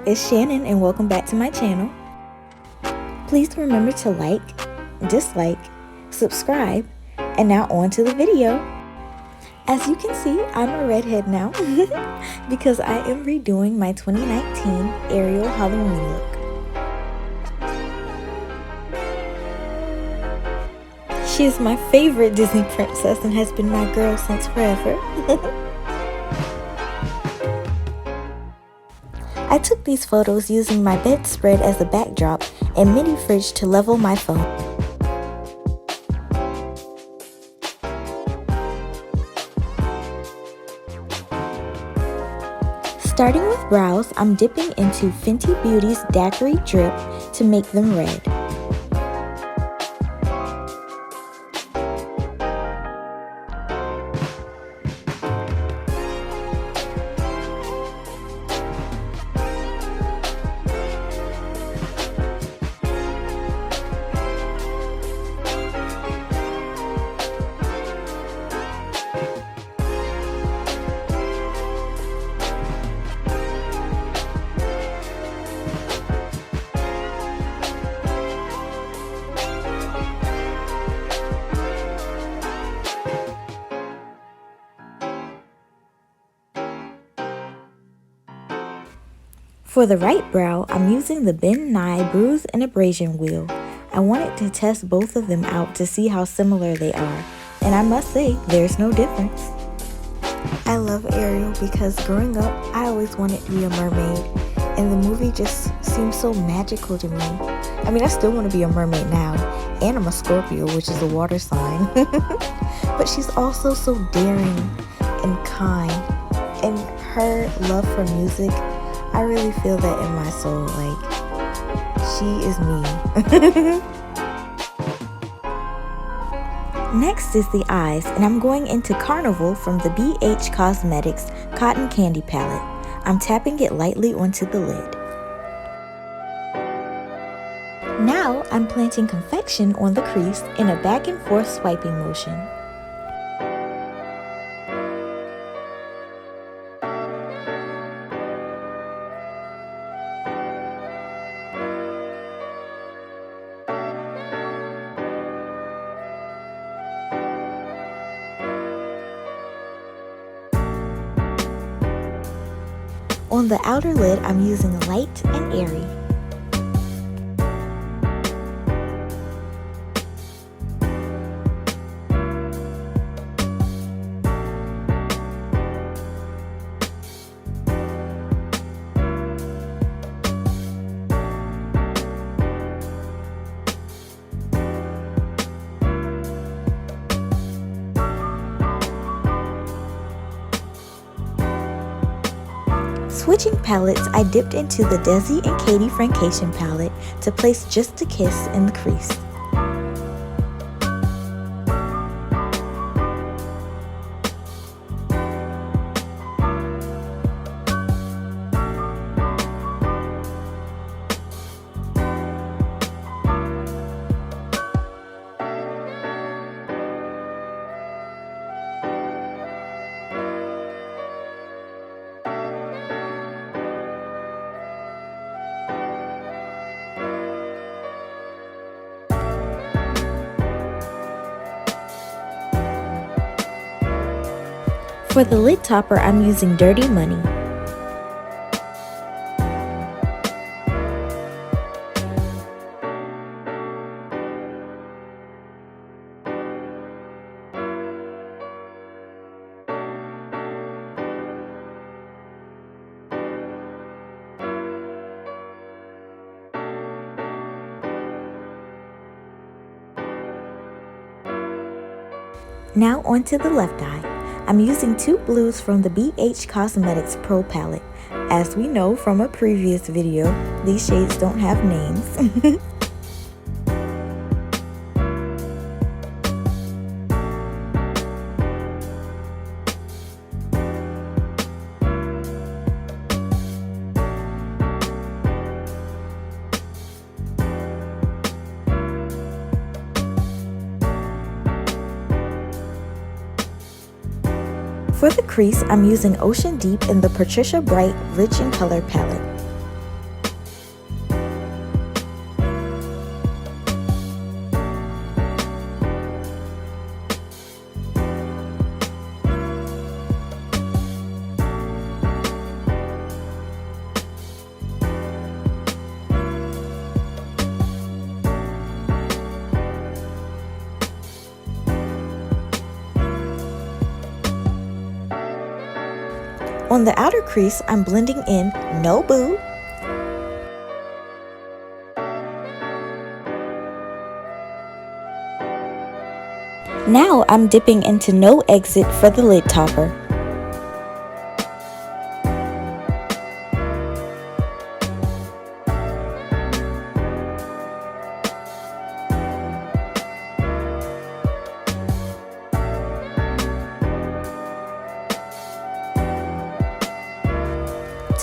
it's Shannon and welcome back to my channel. Please remember to like, dislike, subscribe, and now on to the video. As you can see, I'm a redhead now because I am redoing my 2019 Ariel Halloween look. She is my favorite Disney princess and has been my girl since forever. I took these photos using my bedspread as a backdrop and mini fridge to level my phone. Starting with brows, I'm dipping into Fenty Beauty's Daiquiri drip to make them red. For the right brow, I'm using the Ben Nye BRUISE and Abrasion wheel. I wanted to test both of them out to see how similar they are, and I must say, there's no difference. I love Ariel because growing up, I always wanted to be a mermaid, and the movie just seems so magical to me. I mean, I still want to be a mermaid now, and I'm a Scorpio, which is a water sign. But she's also so daring and kind, and her love for music, I really feel that in my soul, like, she is me. Next is the eyes, and I'm going into Carnival from the BH Cosmetics Cotton Candy Palette. I'm tapping it lightly onto the lid. Now I'm planting confection on the crease in a back and forth swiping motion. On the outer lid, I'm using light and airy. Switching palettes, I dipped into the Desi and Katy Friendcation palette to place just a kiss in the crease. For the lid topper, I'm using Dirty Money. Now onto the left eye. I'm using two blues from the BH Cosmetics Pro Palette. As we know from a previous video, these shades don't have names. For the crease, I'm using Ocean Deep in the Patricia Bright Rich in Color palette. On the outer crease, I'm blending in No Boo, now I'm dipping into No Exit for the lid topper.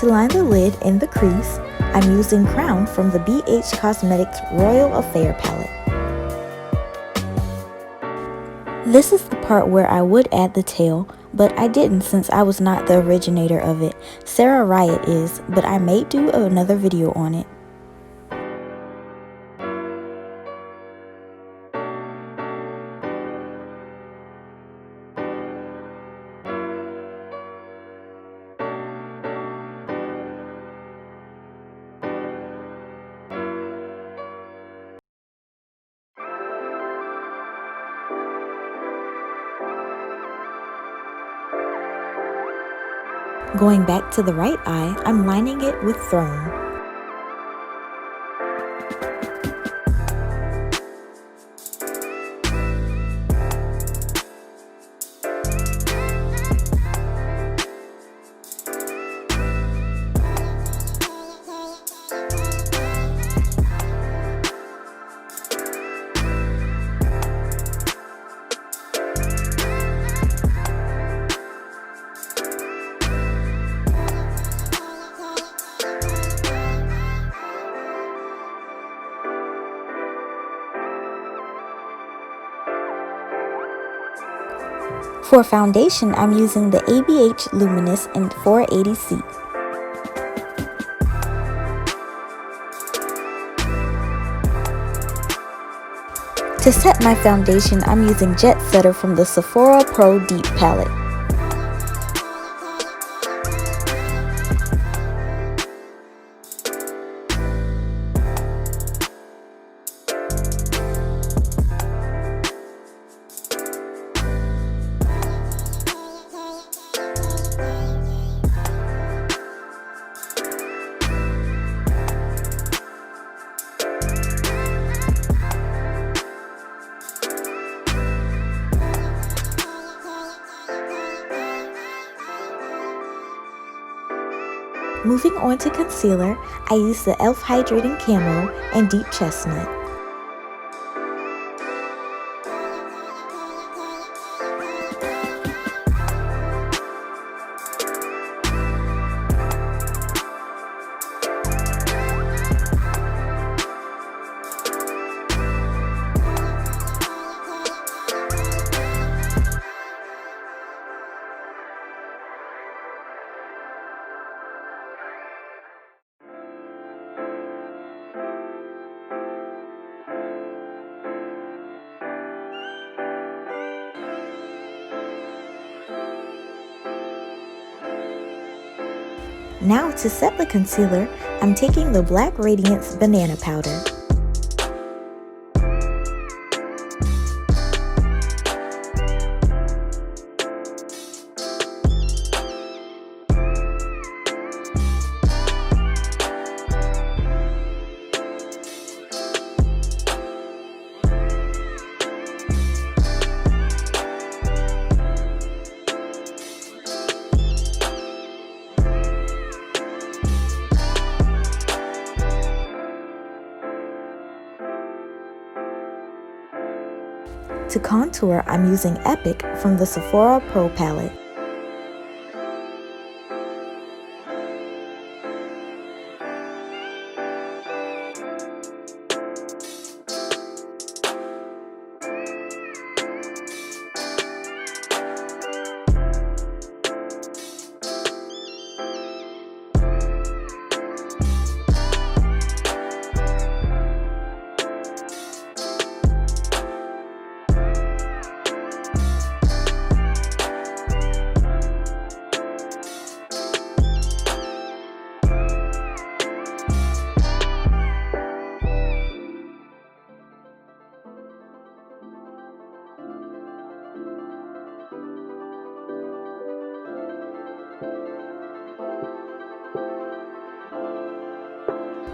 To line the lid in the crease, I'm using Crown from the BH Cosmetics Royal Affair palette. This is the part where I would add the tail, but I didn't since I was not the originator of it. Sarah RIOT is, but I may do another video on it. Going back to the right eye, I'm lining it with Throne. For foundation, I'm using the ABH Luminous in 480C. To set my foundation, I'm using Jet Setter from the Sephora Pro Deep palette. Moving on to concealer, I use the e.l.f. Hydrating Camo and Deep Chestnut. Now to set the concealer, I'm taking the Black Radiance Banana Powder. To contour, I'm using Epic from the Sephora Pro Palette.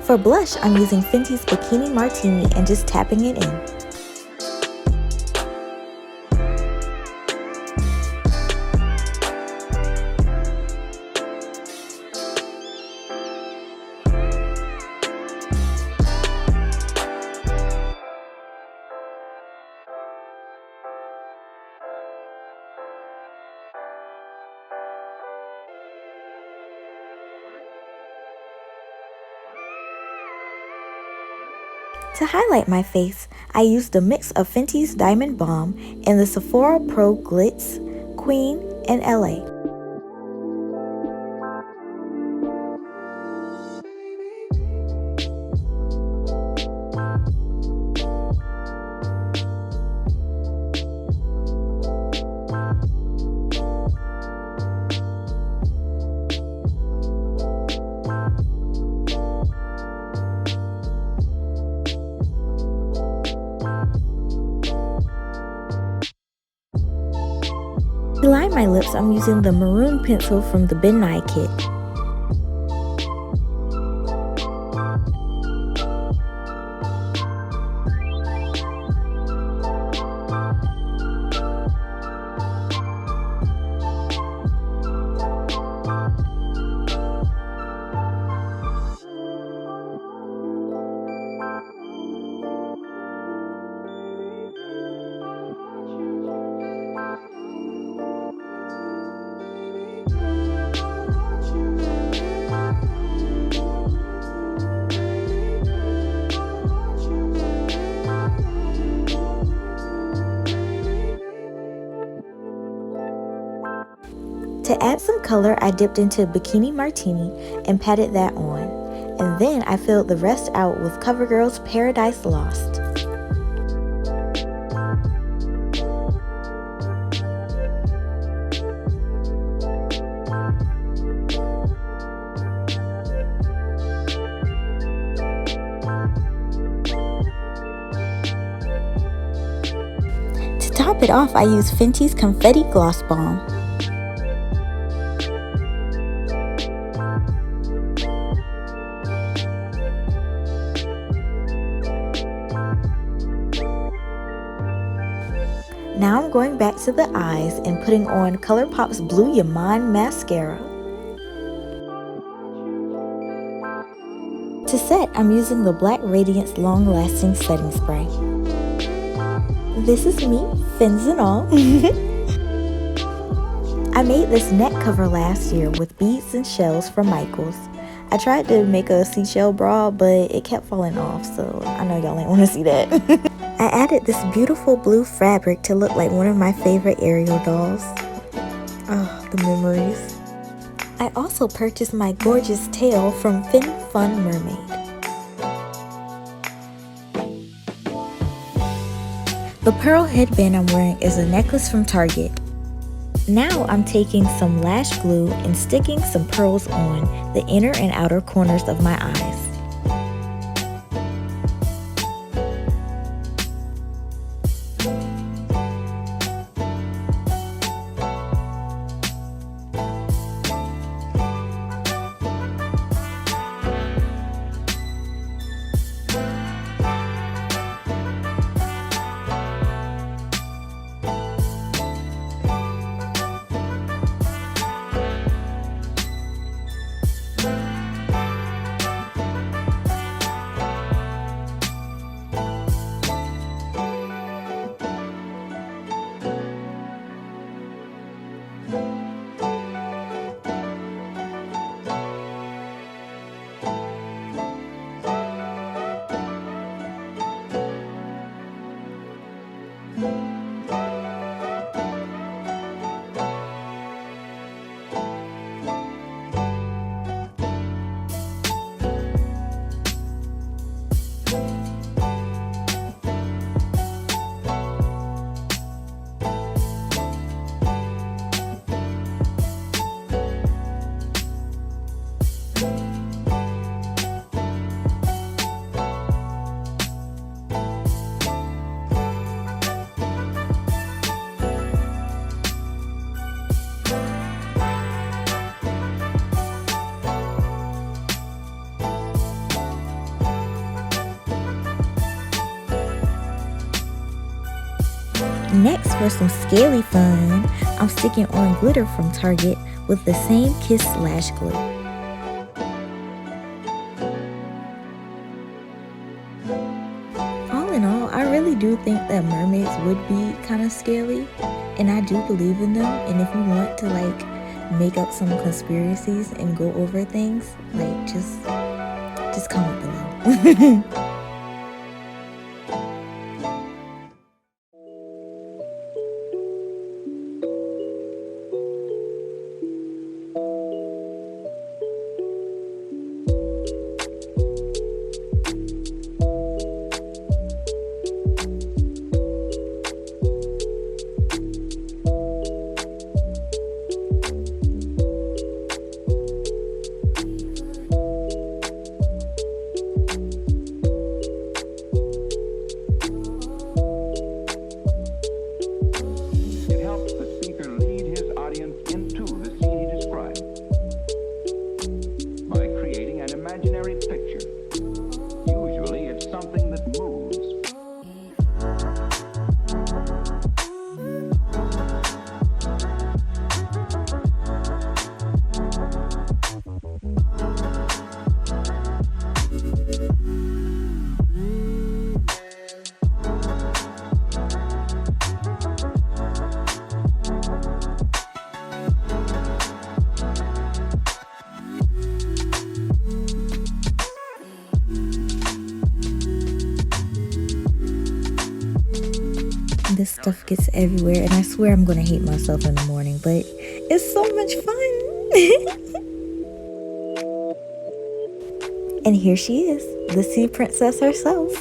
For blush, I'm using Fenty's Bikini Martini and just tapping it in. To highlight my face, I used a mix of Fenty's Diamond Balm and the Sephora Pro Glitz, Queen, and LA. To line my lips, I'm using the maroon pencil from the Ben Nye kit. To add some color, I dipped into Bikini Martini and patted that on. And then I filled the rest out with CoverGirl's Paradise Lost. To top it off, I used Fenty's Confetti Gloss Balm. Now I'm going back to the eyes and putting on ColourPop's Blue Yaman Mascara. To set, I'm using the Black Radiance Long Lasting Setting Spray. This is me, fins and all. I made this neck cover last year with beads and shells from Michaels. I tried to make a seashell bra, but it kept falling off, so I know y'all ain't want to see that. I added this beautiful blue fabric to look like one of my favorite Ariel dolls. Oh, the memories. I also purchased my gorgeous tail from Fin Fun Mermaid. The pearl headband I'm wearing is a necklace from Target. Now I'm taking some lash glue and sticking some pearls on the inner and outer corners of my eyes. Next, for some scaly fun, I'm sticking on glitter from Target with the same Kiss Lash Glue. All in all, I really do think that mermaids would be kind of scaly, and I do believe in them. And if you want to like make up some conspiracies and go over things, like just comment below. This stuff gets everywhere, and I swear I'm gonna hate myself in the morning, but it's so much fun. And here she is, the sea princess herself.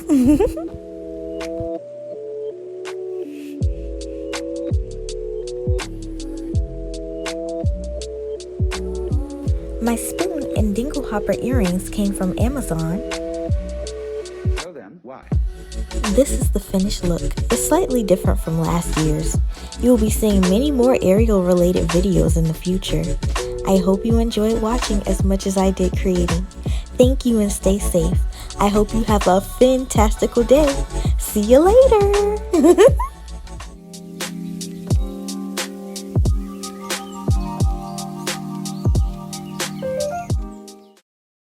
My spoon and dingle hopper earrings came from Amazon. So then, why? This is the finished look. It's slightly different from last year's. You will be seeing many more Ariel related videos in the future. I hope you enjoyed watching as much as I did creating. Thank you and stay safe. I hope you have a fantastical day. See you later.